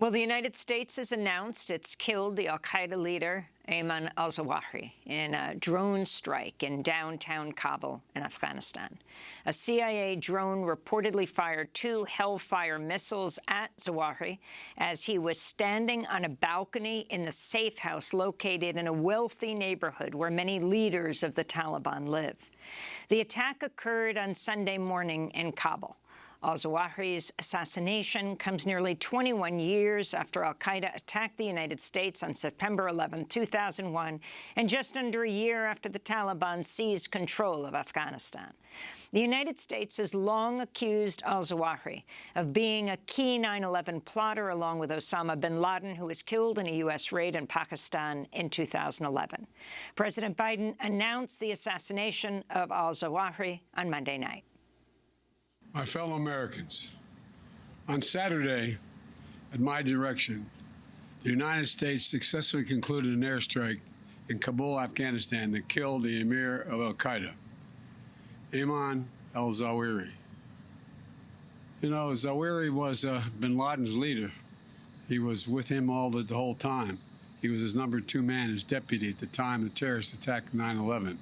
Well, the United States has announced it's killed the al-Qaeda leader, Ayman al-Zawahiri, in a drone strike in downtown Kabul in Afghanistan. A CIA drone reportedly fired 2 Hellfire missiles at Zawahiri as he was standing on a balcony in the safe house located in a wealthy neighborhood where many leaders of the Taliban live. The attack occurred on Sunday morning in Kabul. Al-Zawahiri's assassination comes nearly 21 years after al-Qaeda attacked the United States on September 11, 2001, and just under a year after the Taliban seized control of Afghanistan. The United States has long accused al-Zawahiri of being a key 9/11 plotter along with Osama bin Laden, who was killed in a U.S. raid in Pakistan in 2011. President Biden announced the assassination of al-Zawahiri on Monday night. My fellow Americans, on Saturday, at my direction, the United States successfully concluded an airstrike in Kabul, Afghanistan, that killed the emir of al-Qaeda, Ayman al-Zawahiri. You know, Zawahiri was bin Laden's leader. He was with him the whole time. He was his number 2 man, his deputy at the time the terrorist attack of 9/11.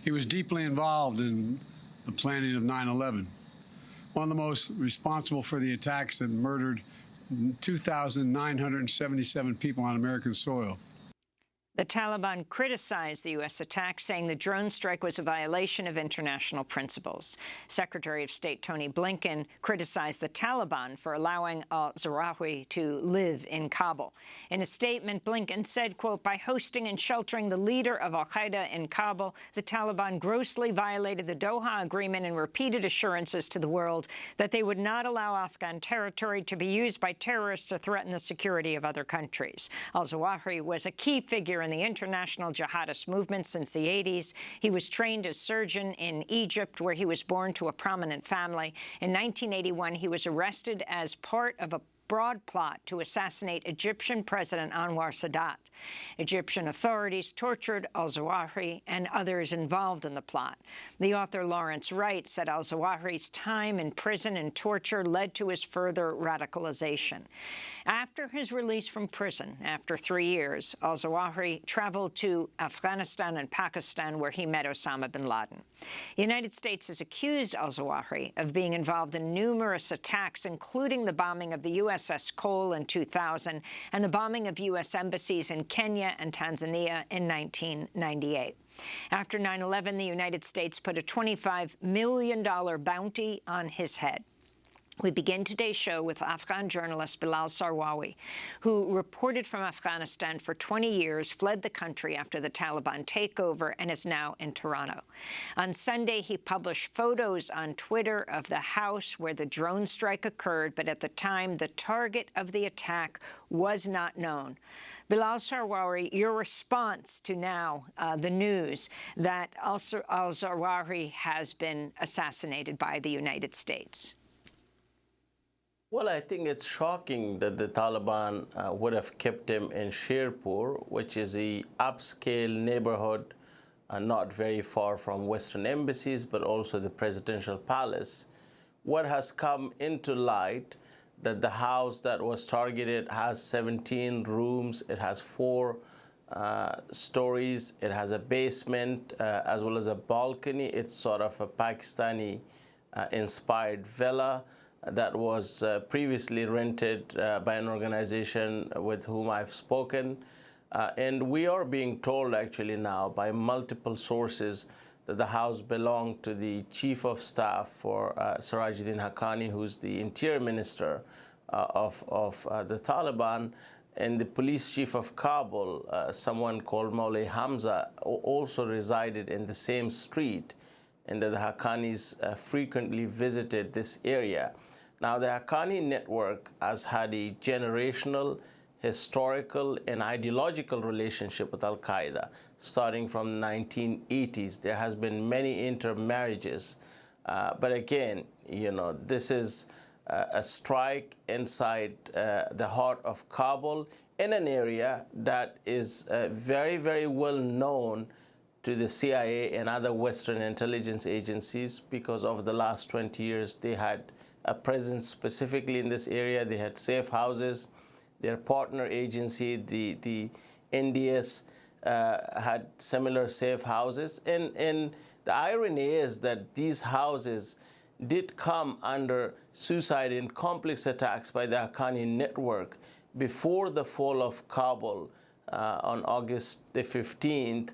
He was deeply involved in the planning of 9/11. One of the most responsible for the attacks that murdered 2,977 people on American soil. The Taliban criticized the U.S. attack, saying the drone strike was a violation of international principles. Secretary of State Tony Blinken criticized the Taliban for allowing al-Zawahiri to live in Kabul. In a statement, Blinken said, quote, "By hosting and sheltering the leader of al-Qaeda in Kabul, the Taliban grossly violated the Doha Agreement and repeated assurances to the world that they would not allow Afghan territory to be used by terrorists to threaten the security of other countries." Al-Zawahiri was a key figure in the international jihadist movement since the 80s. He was trained as surgeon in Egypt, where he was born to a prominent family. In 1981, he was arrested as part of a broad plot to assassinate Egyptian President Anwar Sadat. Egyptian authorities tortured al-Zawahiri and others involved in the plot. The author Lawrence Wright said al-Zawahiri's time in prison and torture led to his further radicalization. After his release from prison, after 3 years, al-Zawahiri traveled to Afghanistan and Pakistan, where he met Osama bin Laden. The United States has accused al-Zawahiri of being involved in numerous attacks, including the bombing of the USS Cole in 2000 and the bombing of U.S. embassies in Kenya and Tanzania in 1998. After 9/11, the United States put a $25 million bounty on his head. We begin today's show with Afghan journalist Bilal Sarwary, who reported from Afghanistan for 20 years, fled the country after the Taliban takeover, and is now in Toronto. On Sunday, he published photos on Twitter of the house where the drone strike occurred, but at the time, the target of the attack was not known. Bilal Sarwary, your response to now the news that al-Zawahiri has been assassinated by the United States. Well, I think it's shocking that the Taliban would have kept him in Sherpur, which is a upscale neighborhood not very far from Western embassies, but also the presidential palace. What has come into light that the house that was targeted has 17 rooms, it has 4 stories, it has a basement as well as a balcony. It's sort of a Pakistani inspired villa that was previously rented by an organization with whom I've spoken. And we are being told actually now by multiple sources that the house belonged to the chief of staff for Sirajuddin Haqqani, who's the interior minister of the Taliban, and the police chief of Kabul, someone called Maulay Hamza, also resided in the same street, and that the Haqqanis frequently visited this area. Now, the Haqqani network has had a generational, historical, and ideological relationship with al-Qaeda. Starting from the 1980s, there has been many intermarriages. But again, you know, this is a strike inside the heart of Kabul in an area that is very, very well known to the CIA and other Western intelligence agencies, because over the last 20 years, they had a presence specifically in this area. They had safe houses. their partner agency, the NDS, had similar safe houses. And the irony is that these houses did come under suicide and complex attacks by the Haqqani network before the fall of Kabul on August the 15th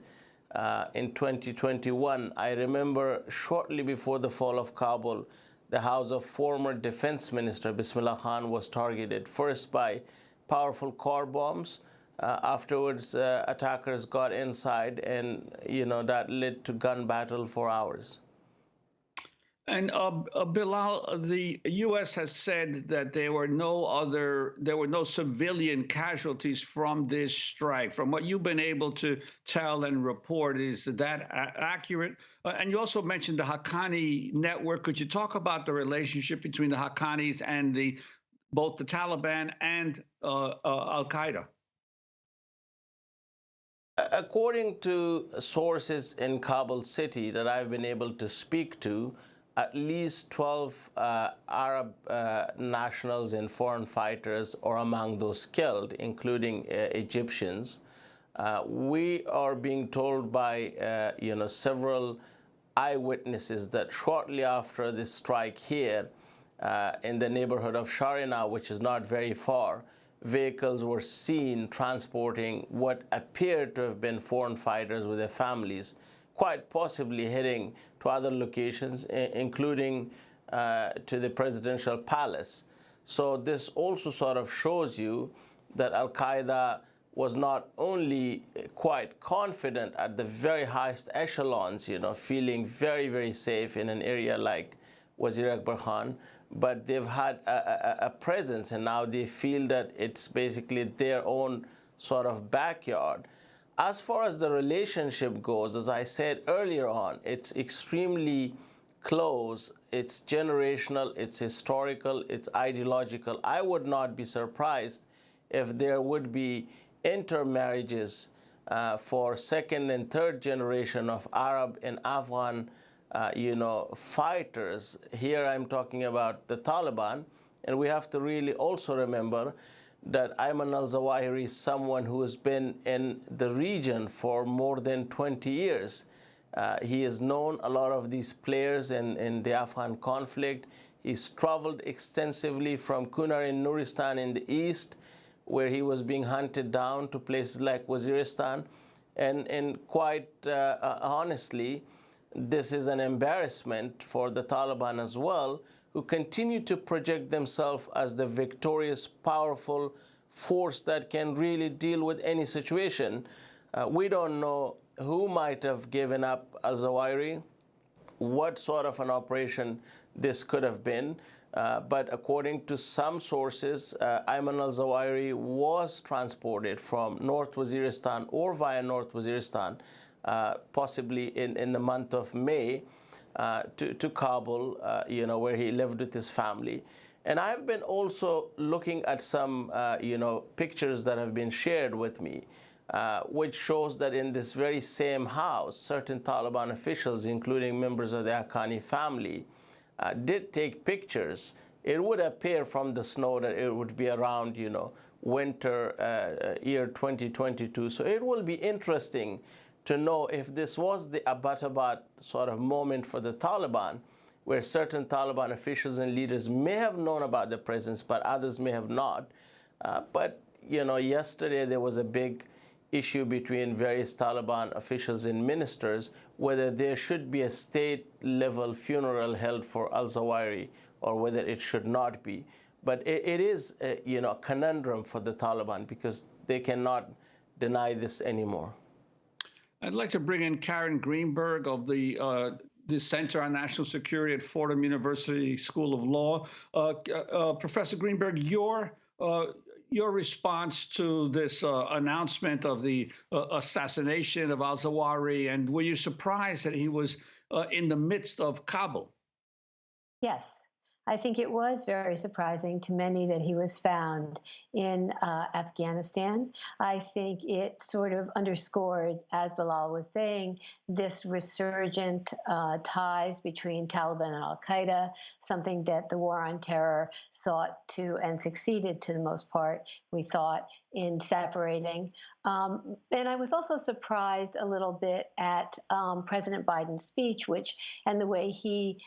in 2021. I remember shortly before the fall of Kabul, the house of former defense minister Bismillah Khan was targeted first by powerful car bombs. Afterwards, attackers got inside, and that led to gun battle for hours. And Bilal, the U.S. has said that there were no civilian casualties from this strike. From what you've been able to tell and report, is that accurate? And you also mentioned the Haqqani network. Could you talk about the relationship between the Haqqanis and both the Taliban and Al-Qaeda? According to sources in Kabul city that I've been able to speak to, at least 12 Arab nationals and foreign fighters are among those killed, including Egyptians. We are being told by several eyewitnesses that shortly after this strike here in the neighborhood of Sharina, which is not very far, vehicles were seen transporting what appeared to have been foreign fighters with their families, quite possibly heading to other locations, including to the presidential palace. So this also sort of shows you that Al-Qaeda was not only quite confident at the very highest echelons, feeling very, very safe in an area like Wazir Akbar Khan, but they've had a presence, and now they feel that it's basically their own sort of backyard. As far as the relationship goes, as I said earlier on, it's extremely close, it's generational, it's historical, it's ideological. I would not be surprised if there would be intermarriages for second and third generation of Arab and Afghan fighters. Here I'm talking about the Taliban, and we have to really also remember that Ayman al-Zawahiri is someone who has been in the region for more than 20 years. He has known a lot of these players in the Afghan conflict. He's traveled extensively from Kunar in Nuristan in the east, where he was being hunted down, to places like Waziristan. And quite honestly, this is an embarrassment for the Taliban as well, who continue to project themselves as the victorious, powerful force that can really deal with any situation. We don't know who might have given up al-Zawahiri, what sort of an operation this could have been. But according to some sources, Ayman al-Zawahiri was transported from North Waziristan or via North Waziristan, possibly in the month of May, to Kabul, where he lived with his family. And I've been also looking at some, pictures that have been shared with me, which shows that in this very same house, certain Taliban officials, including members of the Haqqani family, did take pictures. It would appear from the snow that it would be around, winter year 2022. So it will be interesting to know if this was the Abbottabad sort of moment for the Taliban, where certain Taliban officials and leaders may have known about the presence, but others may have not. But yesterday there was a big issue between various Taliban officials and ministers whether there should be a state-level funeral held for al-Zawahiri or whether it should not be. But it is a conundrum for the Taliban, because they cannot deny this anymore. I'd like to bring in Karen Greenberg of the Center on National Security at Fordham University School of Law. Professor Greenberg, your response to this announcement of the assassination of al-Zawahiri, and were you surprised that he was in the midst of Kabul? Yes. I think it was very surprising to many that he was found in Afghanistan. I think it sort of underscored, as Bilal was saying, this resurgent ties between Taliban and Al-Qaeda, something that the war on terror sought to and succeeded to the most part, we thought, in separating. And I was also surprised a little bit at President Biden's speech, and the way he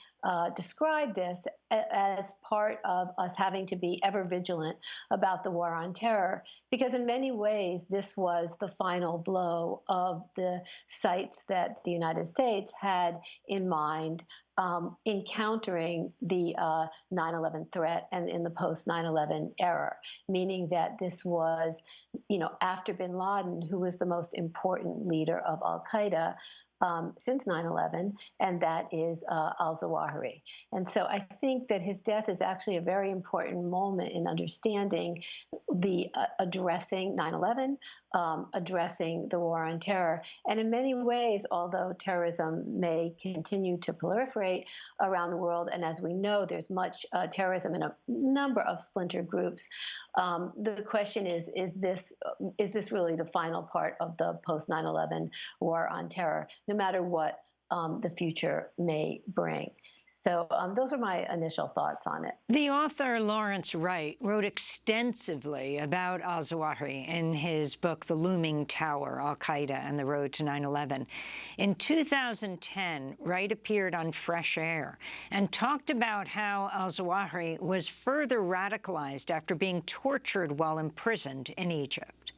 described this as part of us having to be ever vigilant about the war on terror, because in many ways this was the final blow of the sights that the United States had in mind in countering the 9/11 threat and in the post 9/11 era, meaning that this was, after bin Laden, who was the most important leader of Al-Qaeda since 9/11, and that is al-Zawahiri. And so I think that his death is actually a very important moment in understanding the addressing 9/11, addressing the war on terror. And in many ways, although terrorism may continue to proliferate around the world, and as we know, there's much terrorism in a number of splinter groups, the question is this really the final part of the post 9/11 war on terror, no matter what the future may bring? So those are my initial thoughts on it. The author Lawrence Wright wrote extensively about al-Zawahiri in his book, The Looming Tower, Al-Qaeda and the Road to 9/11. In 2010, Wright appeared on Fresh Air and talked about how al-Zawahiri was further radicalized after being tortured while imprisoned in Egypt.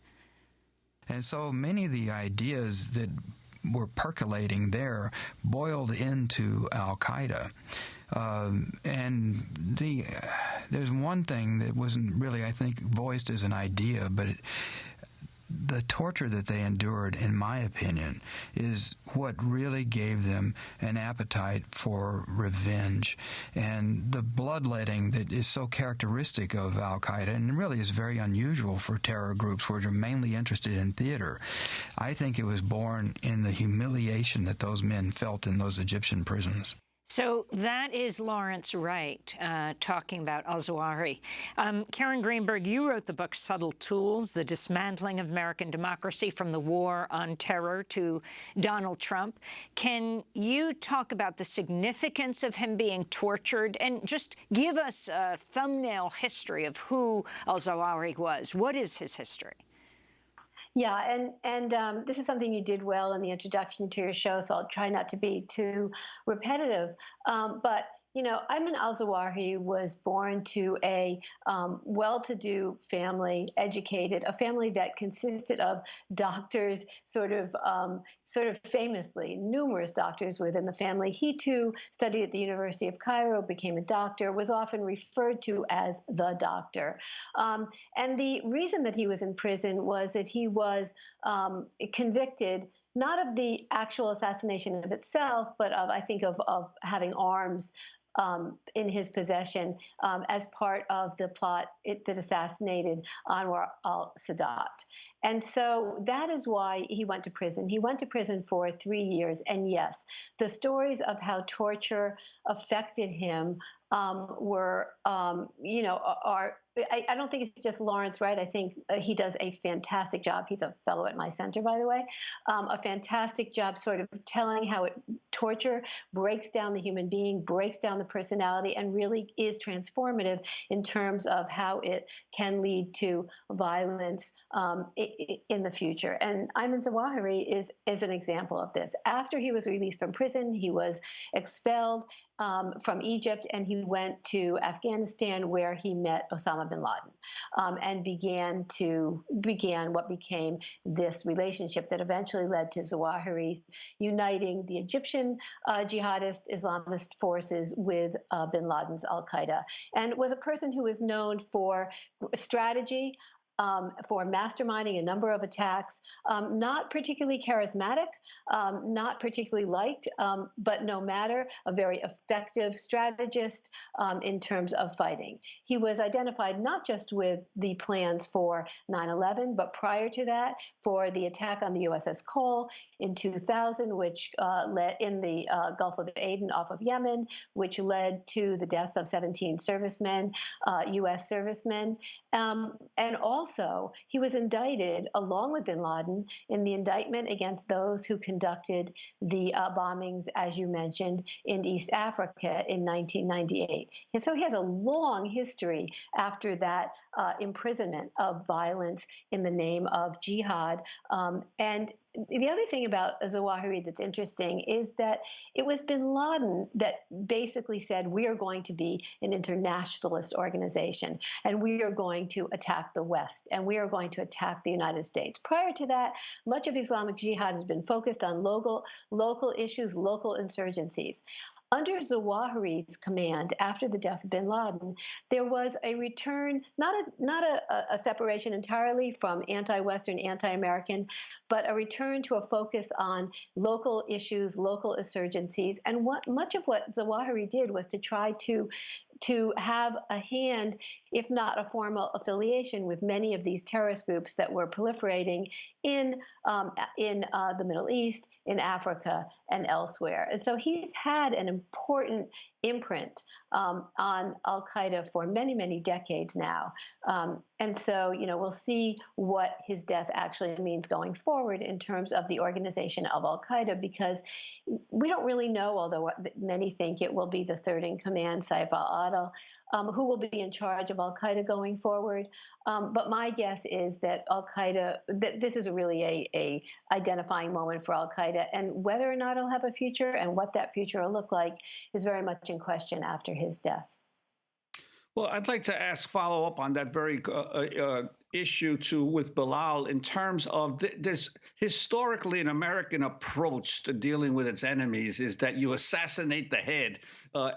And so many of the ideas that were percolating there boiled into Al-Qaeda. And there's one thing that wasn't really, I think, voiced as an idea, but the torture that they endured, in my opinion, is what really gave them an appetite for revenge. And the bloodletting that is so characteristic of Al-Qaeda, and really is very unusual for terror groups which are mainly interested in theater, I think it was born in the humiliation that those men felt in those Egyptian prisons. So that is Lawrence Wright talking about al-Zawahiri. Karen Greenberg, you wrote the book Subtle Tools, The Dismantling of American Democracy from the War on Terror to Donald Trump. Can you talk about the significance of him being tortured and just give us a thumbnail history of who al-Zawahiri was? What is his history? Yeah, and this is something you did well in the introduction to your show, so I'll try not to be too repetitive. But Ayman al-Zawahiri was born to a well-to-do family, educated, a family that consisted of doctors, sort of famously, numerous doctors within the family. He, too, studied at the University of Cairo, became a doctor, was often referred to as the doctor. And the reason that he was in prison was that he was convicted not of the actual assassination of itself, but I think, of having arms in his possession as part of the plot that assassinated Anwar al-Sadat. And so that is why he went to prison. He went to prison for 3 years. And yes, the stories of how torture affected him were, I don't think it's just Lawrence Wright. I think he does a fantastic job. He's a fellow at my center, by the way. A fantastic job sort of telling how torture breaks down the human being, breaks down the personality, and really is transformative in terms of how it can lead to violence in the future. And Ayman Zawahiri is an example of this. After he was released from prison, he was expelled from Egypt, and he went to Afghanistan, where he met Osama bin Laden and began what became this relationship that eventually led to Zawahiri uniting the Egyptian jihadist Islamist forces with bin Laden's Al-Qaeda, and was a person who was known for strategy, for masterminding a number of attacks, not particularly charismatic, not particularly liked, but no matter, a very effective strategist in terms of fighting. He was identified not just with the plans for 9/11, but prior to that, for the attack on the USS Cole in 2000, which led in the Gulf of Aden off of Yemen, which led to the deaths of 17 servicemen, U.S. servicemen. And also, he was indicted, along with bin Laden, in the indictment against those who conducted the bombings, as you mentioned, in East Africa in 1998. And so he has a long history after that imprisonment of violence in the name of jihad. And the other thing about Zawahiri that's interesting is that it was bin Laden that basically said, we are going to be an internationalist organization, and we are going to attack the West, and we are going to attack the United States. Prior to that, much of Islamic jihad has been focused on local issues, local insurgencies. Under Zawahiri's command, after the death of bin Laden, there was a return, not a separation entirely from anti-Western, anti-American, but a return to a focus on local issues, local insurgencies. And much of what Zawahiri did was to try to have a hand, if not a formal affiliation, with many of these terrorist groups that were proliferating in the Middle East, in Africa, and elsewhere. And so he's had an important imprint on al-Qaeda for many, many decades now. And so, we'll see what his death actually means going forward in terms of the organization of al-Qaeda, because we don't really know, although many think it will be the third in command, Saif al-Adil, who will be in charge of al-Qaeda going forward. But my guess is that al-Qaeda, that this is really a identifying moment for al-Qaeda, and whether or not it'll have a future and what that future will look like is very much in question after his death. Well, I'd like to follow up on that very issue with Bilal in terms of this historically an American approach to dealing with its enemies is that you assassinate the head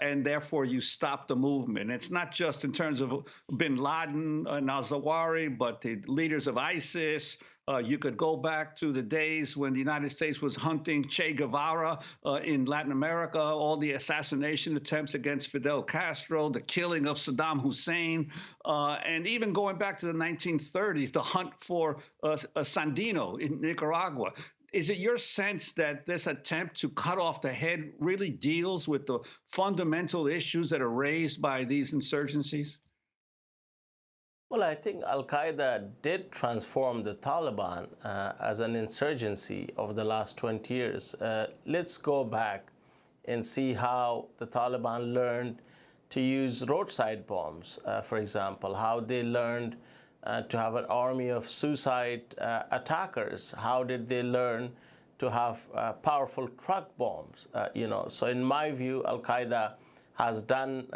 and therefore you stop the movement. It's not just in terms of bin Laden and al-Zawahiri, but the leaders of ISIS. You could go back to the days when the United States was hunting Che Guevara in Latin America, all the assassination attempts against Fidel Castro, the killing of Saddam Hussein, and even going back to the 1930s, the hunt for Sandino in Nicaragua. Is it your sense that this attempt to cut off the head really deals with the fundamental issues that are raised by these insurgencies? Well, I think al-Qaeda did transform the Taliban as an insurgency over the last 20 years. Let's go back and see how the Taliban learned to use roadside bombs, for example, how they learned to have an army of suicide attackers. How did they learn to have powerful truck bombs? So in my view, al-Qaeda has done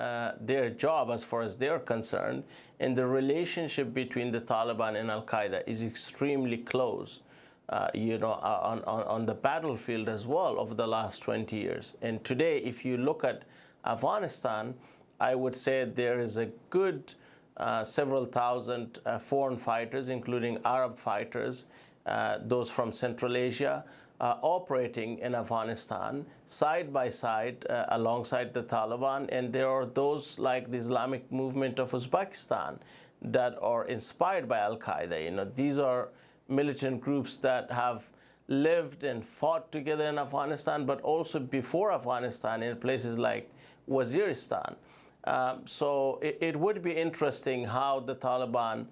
their job as far as they're concerned, and the relationship between the Taliban and al-Qaeda is extremely close, on the battlefield as well over the last 20 years. And today, if you look at Afghanistan, I would say there is a good several thousand foreign fighters, including Arab fighters, those from Central Asia, operating in Afghanistan side by side alongside the Taliban. And there are those like the Islamic movement of Uzbekistan that are inspired by al-Qaeda. These are militant groups that have lived and fought together in Afghanistan, but also before Afghanistan in places like Waziristan. So it would be interesting how the Taliban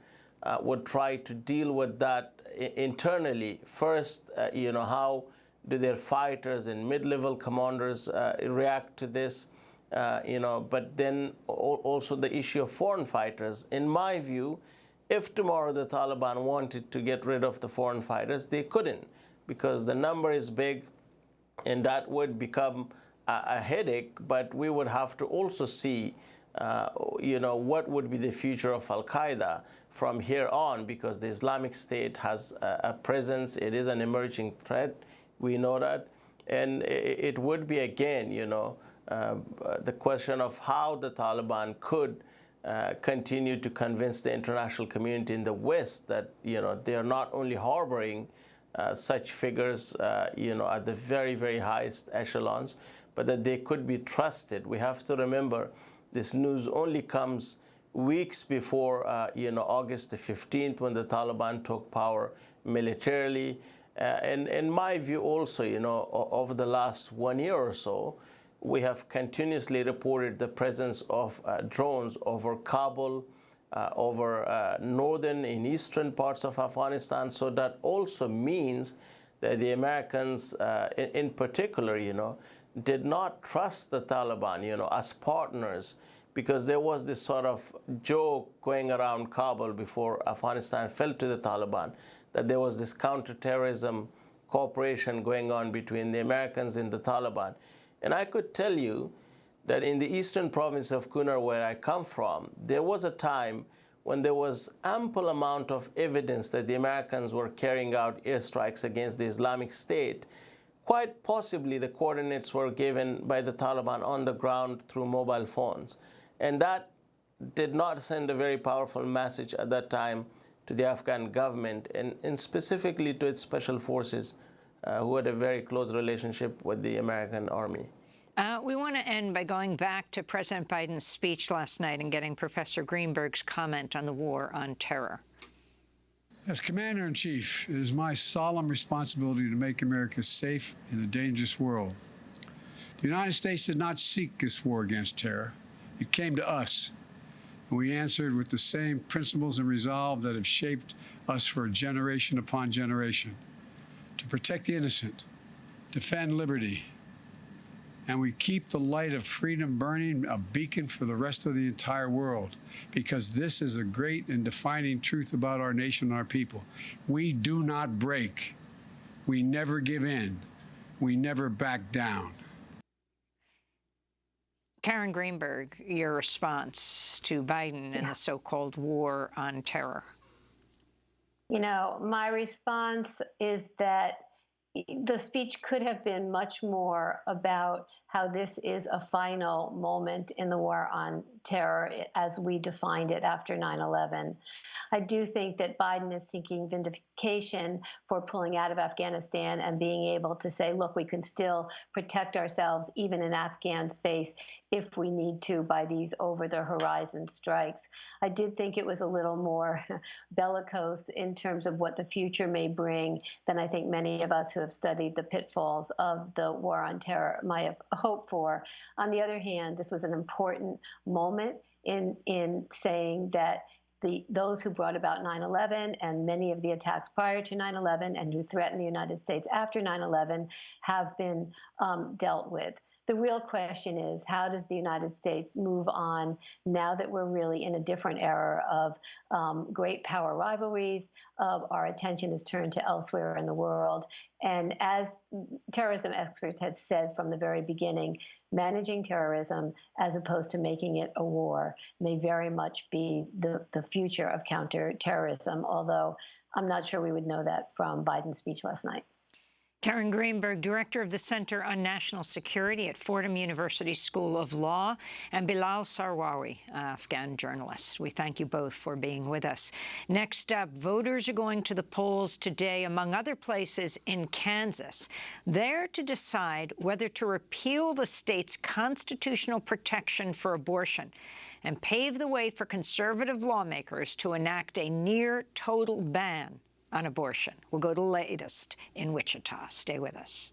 would try to deal with that internally. First, how do their fighters and mid-level commanders react to this? But then also the issue of foreign fighters. In my view, if tomorrow the Taliban wanted to get rid of the foreign fighters, they couldn't, because the number is big, and that would become a headache. But we would have to also see what would be the future of al-Qaeda from here on, because the Islamic State has a presence. It is an emerging threat. We know that. And it would be, again, the question of how the Taliban could continue to convince the international community in the West that, they are not only harboring such figures, at the very, very highest echelons, but that they could be trusted. We have to remember this news only comes weeks before, August the 15th, when the Taliban took power militarily. And in my view also, over the last 1 year or so, we have continuously reported the presence of drones over Kabul, over northern and eastern parts of Afghanistan. So that also means that the Americans, in particular, did not trust the Taliban, as partners, because there was this sort of joke going around Kabul before Afghanistan fell to the Taliban, that there was this counterterrorism cooperation going on between the Americans and the Taliban. And I could tell you that in the eastern province of Kunar, where I come from, there was a time when there was ample amount of evidence that the Americans were carrying out airstrikes against the Islamic State. Quite possibly the coordinates were given by the Taliban on the ground through mobile phones. And that did not send a very powerful message at that time to the Afghan government and specifically to its special forces, who had a very close relationship with the American army. We want to end by going back to President Biden's speech last night and getting Professor Greenberg's comment on the war on terror. As Commander-in-Chief, it is my solemn responsibility to make America safe in a dangerous world. The United States did not seek this war against terror. It came to us, and we answered with the same principles and resolve that have shaped us for generation upon generation. To protect the innocent, defend liberty, and we keep the light of freedom burning, a beacon for the rest of the entire world, because this is a great and defining truth about our nation and our people. We do not break. We never give in. We never back down. Karen Greenberg, your response to Biden and the so-called war on terror. My response is that the speech could have been much more about how this is a final moment in the war on terror as we defined it after 9/11. I do think that Biden is seeking vindication for pulling out of Afghanistan and being able to say, look, we can still protect ourselves even in Afghan space if we need to by these over-the-horizon strikes. I did think it was a little more bellicose in terms of what the future may bring than I think many of us who have studied the pitfalls of the war on terror might have hoped for. On the other hand, this was an important moment in saying that those who brought about 9/11 and many of the attacks prior to 9/11 and who threatened the United States after 9/11 have been dealt with. The real question is, how does the United States move on now that we're really in a different era of great power rivalries, of our attention is turned to elsewhere in the world? And as terrorism experts had said from the very beginning, managing terrorism as opposed to making it a war may very much be the future of counterterrorism, although I'm not sure we would know that from Biden's speech last night. Karen Greenberg, Director of the Center on National Security at Fordham University School of Law, and Bilal Sarwary, Afghan journalist. We thank you both for being with us. Next up, voters are going to the polls today, among other places, in Kansas, there to decide whether to repeal the state's constitutional protection for abortion and pave the way for conservative lawmakers to enact a near-total ban on abortion. We'll go to the latest in Wichita. Stay with us.